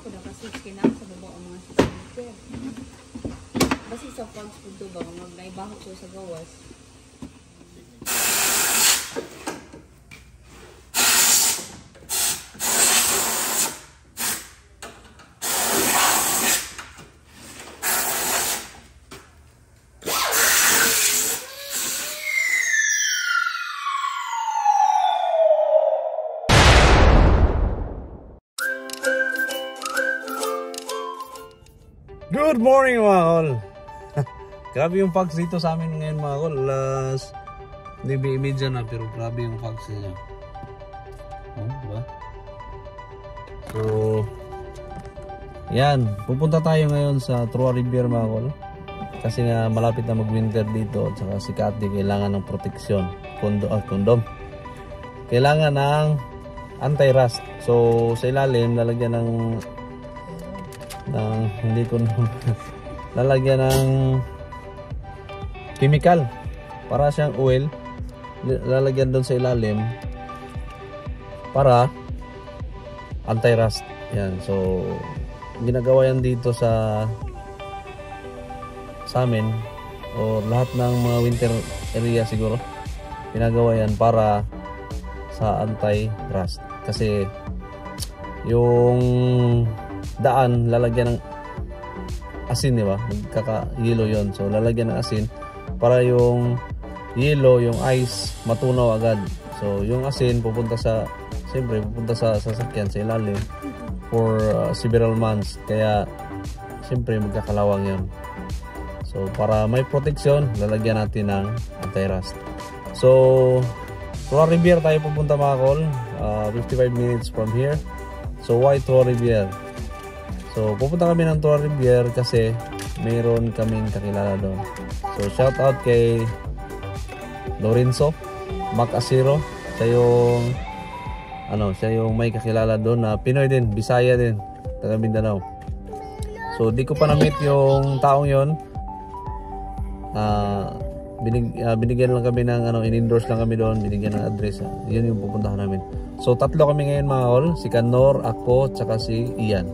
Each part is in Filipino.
ko nakaswitch kina sa baba ang mga speaker. Basi sa phones po ito ba, mag-naibahok ko sa gawas. Good morning mga kol. Grabe yung fogs dito sa amin ngayon mga kol. Last media na pero grabe yung fogs niya. Oh, diba? So yan, pupunta tayo ngayon sa Trois Rivières mga kol. Kasi nga malapit na mag-winter dito at saka si Cathy kailangan ng proteksyon. Condom. Kailangan ng anti-rust. So sa ilalim lalagyan ng hindi ko lalagyan ng chemical para siyang oil, lalagyan doon sa ilalim para anti-rust. Yan, so ginagawa yan dito sa amin o lahat ng mga winter area siguro ginagawa yan para sa anti-rust kasi yung daan lalagyan ng asin, di ba? Magkaka-yelo yon. So lalagyan ng asin para yung yelo, yung ice matunaw agad. So yung asin pupunta sa sasakyan sa ilalim for several months. Kaya siyempre magkakalawang yon. So para may protection, lalagyan natin ng anti-rust. So Trois Rivières tayo pupunta mga kol. 55 minutes from here. So why Trois Rivières? So, pupunta kami ng Trois Rivières kasi mayroon kaming kakilala doon. So, shout out kay Lorenzo Macasiro. Siya yung may kakilala doon na Pinoy din, Bisaya din, taga Mindanao. So, di ko pa na-meet yung taong yon. Binigyan lang kami ng in-endorse lang kami doon, binigyan ng address. Yun yung pupuntahan namin. So, tatlo kami ngayon mga kol, si Kanor, ako, tsaka si Ian.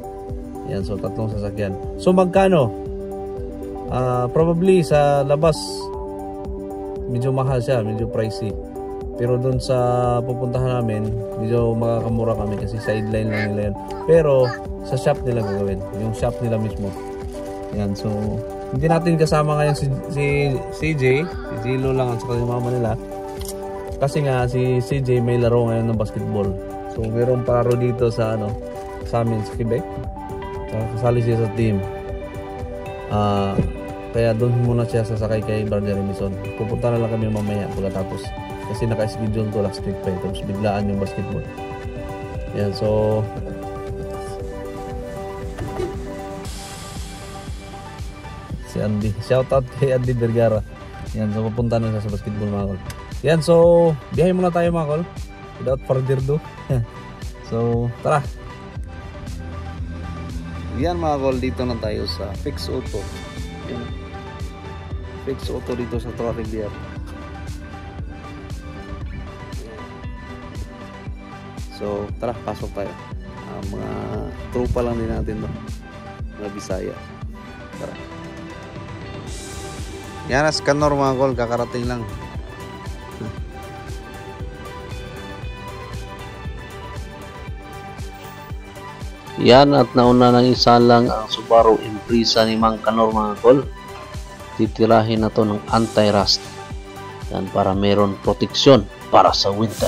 Yan, so tatlong sasakyan. So magkano? Probably sa labas medyo mahal siya, medyo pricey. Pero doon sa pupuntahan namin, medyo makakamura kami kasi sideline lang nila yun. Pero sa shop nila gagawin, yung shop nila mismo. Yan, so hindi natin kasama ngayon si CJ, si Jilo lang at saka yung mama nila. Kasi nga si CJ may laro ngayon ng basketball. So mayroong paro dito sa sa amin sa Quebec. Kasali siya sa team. Kaya doon muna siya sasakay kay Brother Remison. Pupunta na lang kami mamaya pagkatapos. Kasi naka-schedule to last week pa. Tapos biglaan yung basketball. Yan, so si Andy. Shout out kay Andy Vergara. Yan, so pupunta na siya sa basketball mga kol. Yan, so biyahe muna tayo mga kol. Without further ado. So, tara. Yan mga kol, dito na tayo sa Fix Auto. Yan. Fix Auto dito sa Trois Rivières. So tara, pasok tayo. Mga tropa lang din natin to, mga Bisaya. Tara. Yan as Kanor mga kol, kakarating lang. Yan, at nauna ng isa lang ang Subaru Impreza ni Mang Kanor mga kol. Titirahin na to ng anti-rust. Yan, para meron proteksyon para sa winter.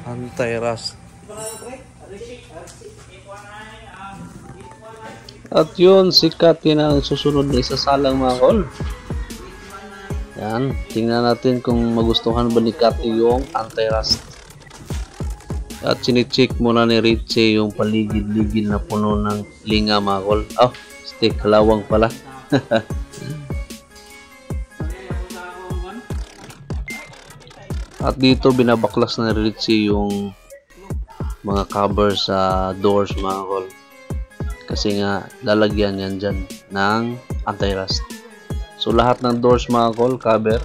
Anti-rust. At yun, sikat yun ang susunod na isasalang mga kol. Yan, tingnan natin kung magustuhan ba ni Cathy yung anti-rust. At sinicheck muna ni Richie yung paligid-ligid na puno ng linga mga kol. Oh, stick, halawang pala. At dito binabaklas na ni Richie yung mga cover sa doors mga kol. kasi nga lalagyan yan dyan ng anti-rust. So lahat ng doors mga kol, cover,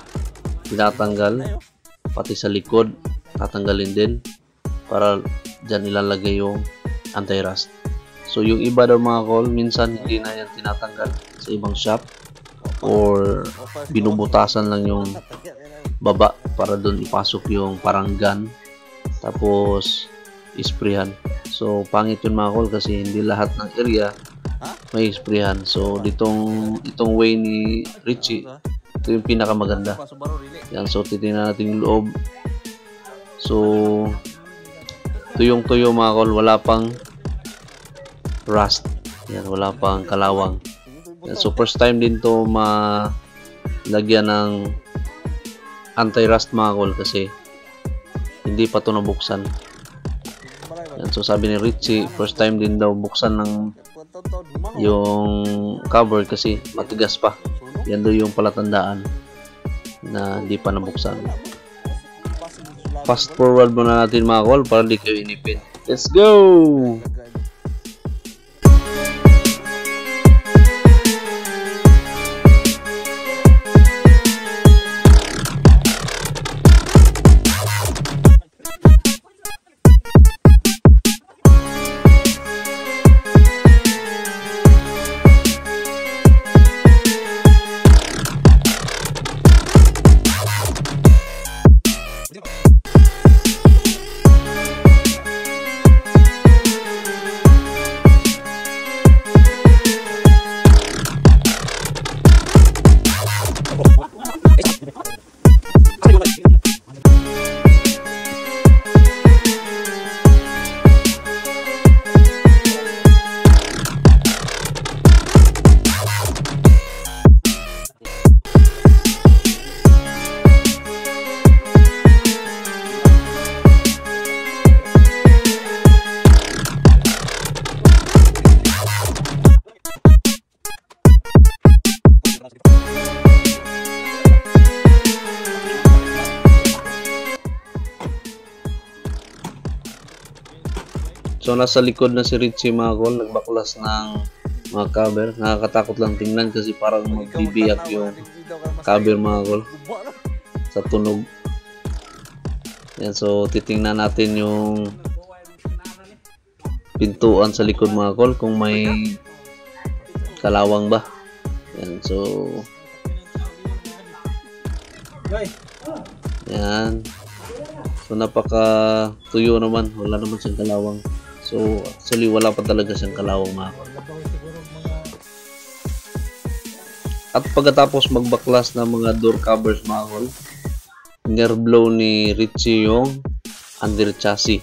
tinatanggal, pati sa likod tatanggalin din para dyan ilalagay yung anti-rust. So yung iba daw mga kol, minsan hindi na yan tinatanggal sa ibang shop or binubutasan lang yung baba para doon ipasok yung parang gun tapos isprayhan. So pangit yun mga kol kasi hindi lahat ng area may isprayhan. So itong way ni Richie, ito yung pinakamaganda. Yan, so titingnan natin yung loob. So tuyong-tuyo mga kol, wala pang rust. Yan, wala pang kalawang. Yan, so first time din to lagyan ng anti-rust mga kol kasi hindi pa to nabuksan. Yan, so sabi ni Richie, first time din daw buksan ng yung cover kasi matigas pa. Yan daw yung palatandaan na hindi pa nabuksan. Fast forward muna natin mga kol para di kayo inipin. Let's go! So nasa likod na si Richie mga kol, nagbaklas ng mga cover. Nakakatakot lang tingnan kasi parang magbibiyak yung cover mga kol sa tunog. Yan, so titingnan natin yung pintuan sa likod mga kol kung may kalawang ba. Yan, so yan. So napaka tuyo naman, wala naman siyang kalawang. So actually wala pa talaga siyang kalawang mga kol. At pagkatapos magbaklas ng mga door covers mga kol, nerblow ni Richie yung under chassis.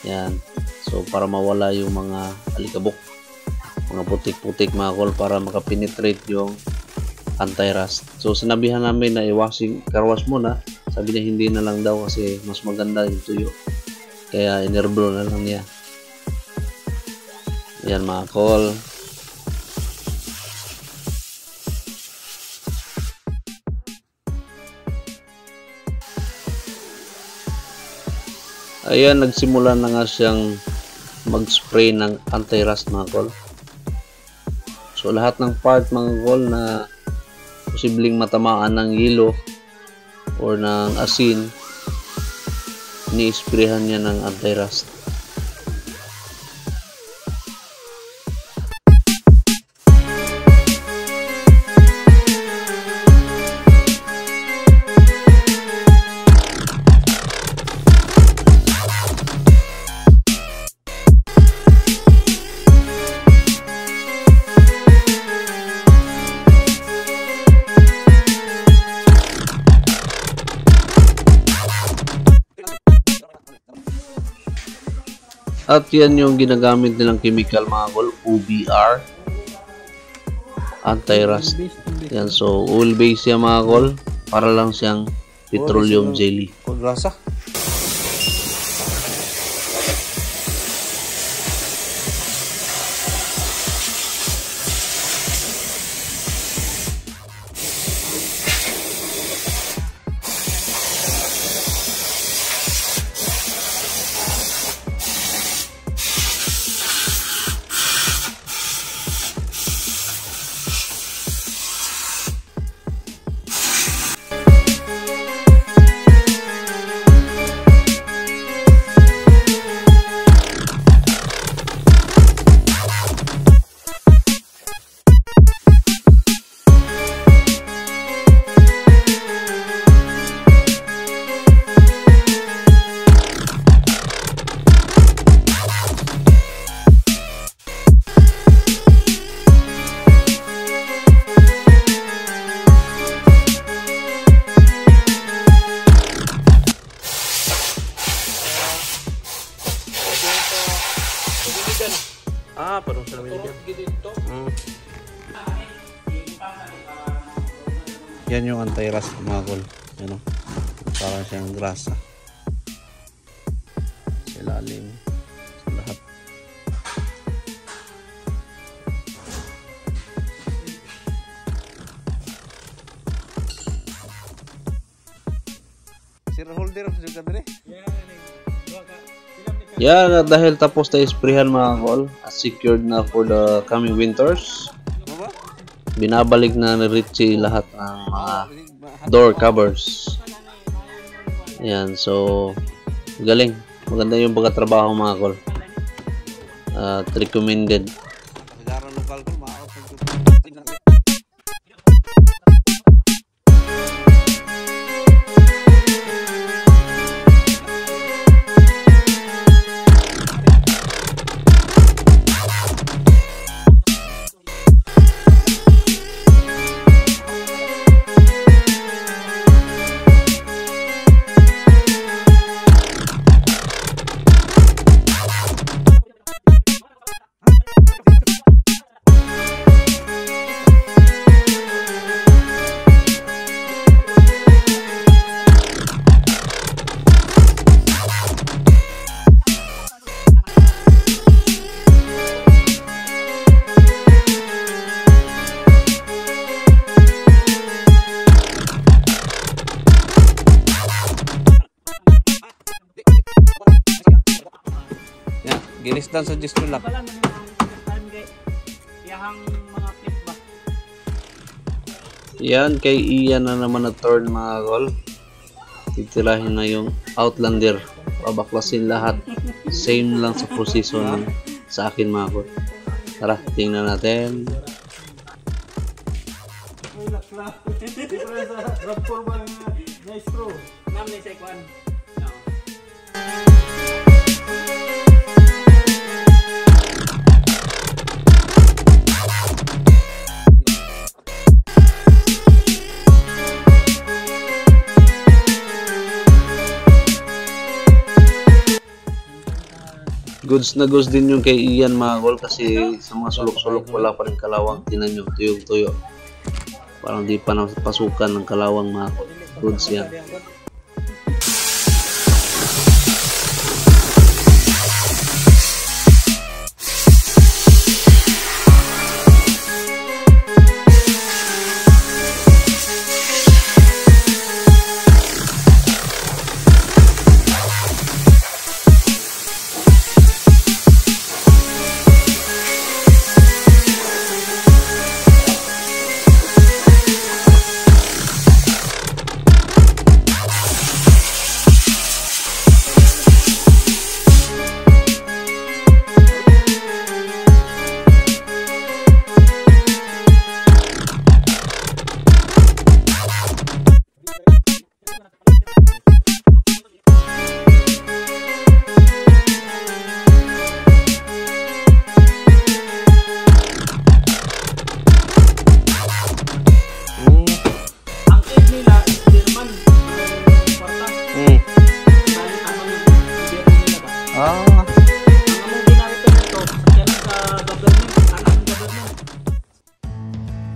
Yan. So para mawala yung mga alikabok, mga putik-putik mga kol, para makapenetrate yung anti-rust. So sinabihan namin na car wash muna. Sabi niya hindi na lang daw kasi mas maganda yung tuyo. Kaya inerblow na lang niya. Yan mga kol. Ayan, nagsimula na nga siyang mag-spray ng anti-rust mga kol. So lahat ng part mga kol na posibleng matamaan ng yelo or ng asin, ni-sprayhan niya ng anti-rust. At yan yung ginagamit nilang chemical mga kol, OBR, anti-rust. Yan, so oil base yan mga kol, para lang siyang petroleum jelly. Kongrasa. Yan yung anti-rust mga kol. Yan o. Parang siyang grasa. Sa ilalim. Sa lahat. Shareholder sa kadre? Yan, at dahil tapos na isprehan mga kol, at secured na for the coming winters, binabalik na ni Richie lahat ng mga door covers. Yan, so galing. Maganda yung pagkatrabaho mga kol. At recommended. Ginistan sa distro lang. Yan, kay Ian na naman na turn mga kol. Titirahin na yung Outlander. Babaklasin lahat. Same lang sa proseso ng sa akin mga kol. Tara, tingnan natin. Goods na goods din yung kay Ian mga kol kasi sa mga sulok-sulok wala pa rin kalawang. Tinan nyo, tuyong-tuyo. Parang di pa napasukan ng kalawang mga kol. Goods yan.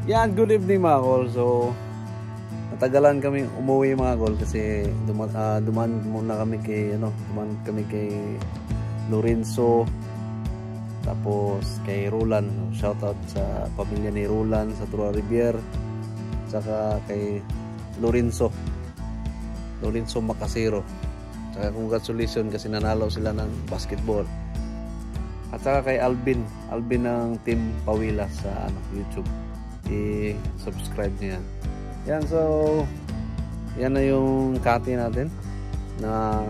Yan, good evening mga kol. So, natagalan kami umuwi mga kol kasi duman muna kami kay Lorenzo, tapos kay Roland. Shoutout sa pamilya ni Roland sa Trois Rivières, saka kay Lorenzo Macasero. Saka congratulations kasi nanalo sila ng basketball. At saka kay Alvin ng Team Pawila sa YouTube. I-subscribe niya. Yan, so yan na yung kati natin na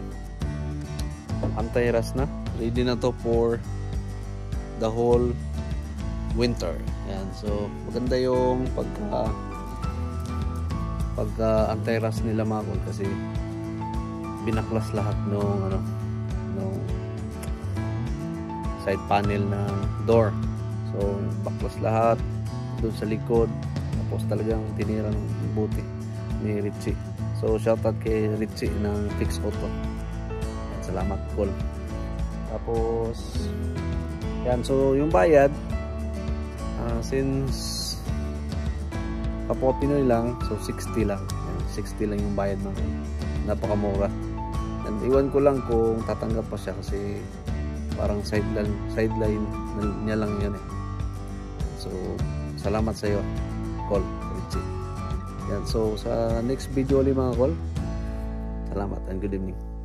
anti-rust na. Ready na to for the whole winter. Yan, so maganda yung pagka anti-rust nila mga kol kasi binaklas lahat nung side panel ng door. So baklas lahat doon sa likod, tapos talagang tinira ng buti ni Richie. So shoutout kay Richie ng Fix Auto. Salamat Col. Tapos yan, so yung bayad since kapwa Pinoy lang, so 60 lang. Yan, 60 lang yung bayad ng napakamura. And iwan ko lang kung tatanggap pa siya kasi parang sideline niya lang yun eh. So salamat sa iyo, Col Richie. Yan, so sa next video ulit mga Col, salamat and good evening.